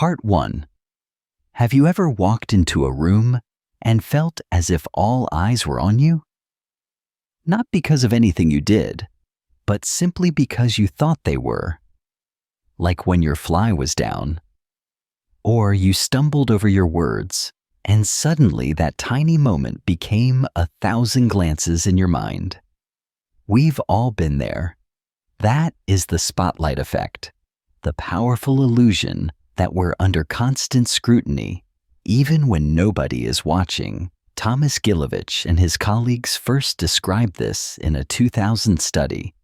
Part 1. Have you ever walked into a room and felt as if all eyes were on you? Not because of anything you did, but simply because you thought they were. Like when your fly was down, or you stumbled over your words, and suddenly that tiny moment became 1,000 glances in your mind. We've all been there. That is the spotlight effect, the powerful illusion that we're under constant scrutiny, even when nobody is watching. Thomas Gilovich and his colleagues first described this in a 2000 study.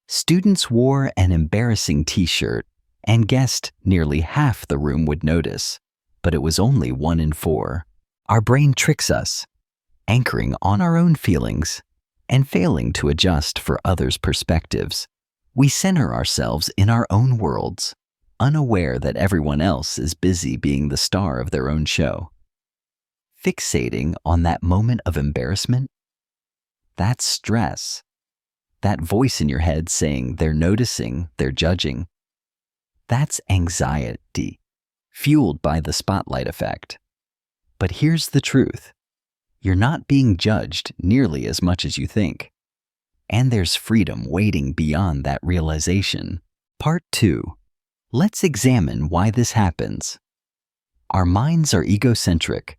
Students wore an embarrassing t-shirt and guessed nearly half the room would notice, but it was only 1 in 4. Our brain tricks us, anchoring on our own feelings and failing to adjust for others' perspectives. We center ourselves in our own worlds, unaware that everyone else is busy being the star of their own show. Fixating on that moment of embarrassment, that's stress. That voice in your head saying they're noticing, they're judging, that's anxiety, fueled by the spotlight effect. But here's the truth. You're not being judged nearly as much as you think. And there's freedom waiting beyond that realization. Part 2. Let's examine why this happens. Our minds are egocentric.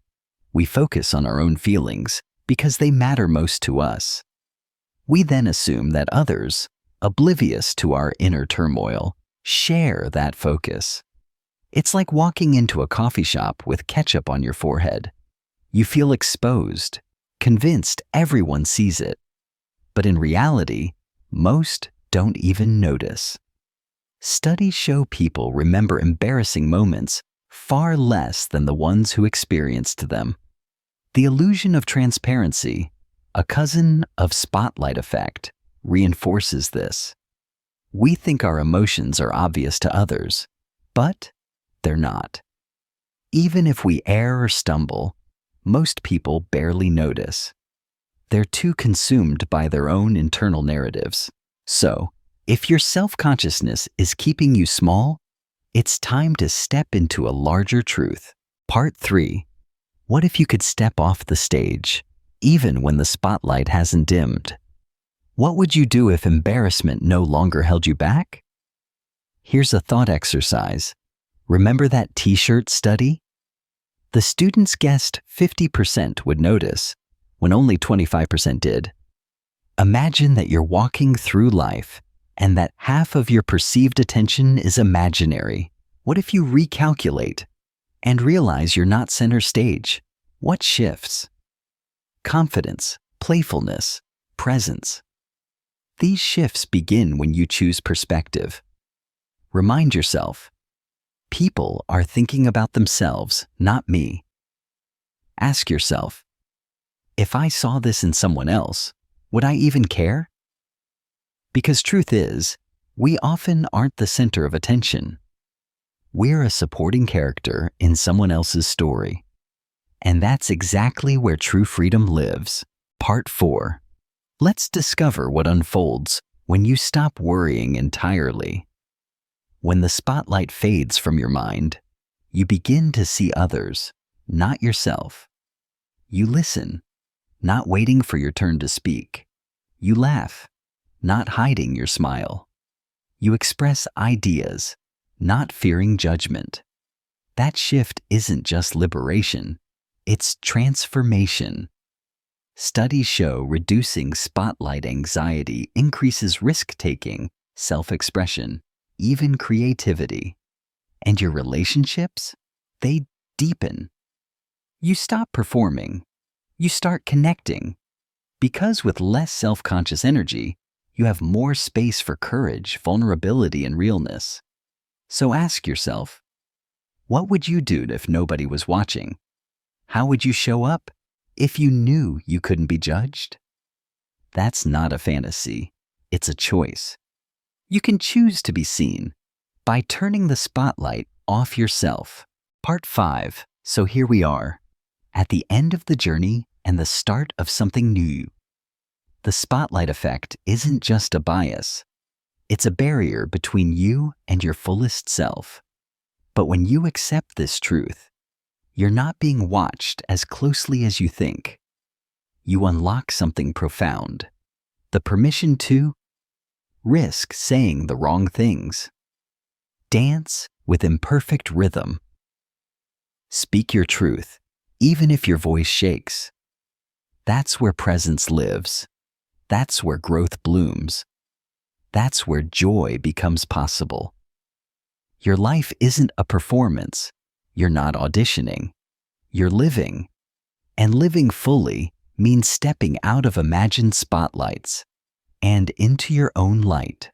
We focus on our own feelings because they matter most to us. We then assume that others, oblivious to our inner turmoil, share that focus. It's like walking into a coffee shop with ketchup on your forehead. You feel exposed, convinced everyone sees it. But in reality, most don't even notice. Studies show people remember embarrassing moments far less than the ones who experienced them. The illusion of transparency, a cousin of spotlight effect, reinforces this. We think our emotions are obvious to others, but they're not. Even if we err or stumble, most people barely notice. They're too consumed by their own internal narratives. So, if your self-consciousness is keeping you small, it's time to step into a larger truth. Part 3. What if you could step off the stage, even when the spotlight hasn't dimmed? What would you do if embarrassment no longer held you back? Here's a thought exercise. Remember that t-shirt study? The students guessed 50% would notice, when only 25% did. Imagine that you're walking through life and that half of your perceived attention is imaginary. What if you recalculate and realize you're not center stage? What shifts? Confidence, playfulness, presence. These shifts begin when you choose perspective. Remind yourself, people are thinking about themselves, not me. Ask yourself, if I saw this in someone else, would I even care? Because truth is, we often aren't the center of attention. We're a supporting character in someone else's story. And that's exactly where true freedom lives. Part 4. Let's discover what unfolds when you stop worrying entirely. When the spotlight fades from your mind, you begin to see others, not yourself. You listen, not waiting for your turn to speak. You laugh, not hiding your smile. You express ideas, not fearing judgment. That shift isn't just liberation, it's transformation. Studies show reducing spotlight anxiety increases risk-taking, self-expression, even creativity. And your relationships? They deepen. You stop performing. You start connecting. Because with less self-conscious energy, you have more space for courage, vulnerability, and realness. So ask yourself, what would you do if nobody was watching? How would you show up if you knew you couldn't be judged? That's not a fantasy. It's a choice. You can choose to be seen by turning the spotlight off yourself. Part 5. So here we are, at the end of the journey and the start of something new. The spotlight effect isn't just a bias. It's a barrier between you and your fullest self. But when you accept this truth, you're not being watched as closely as you think. You unlock something profound, the permission to risk saying the wrong things, dance with imperfect rhythm, speak your truth, even if your voice shakes. That's where presence lives. That's where growth blooms. That's where joy becomes possible. Your life isn't a performance. You're not auditioning. You're living. And living fully means stepping out of imagined spotlights and into your own light.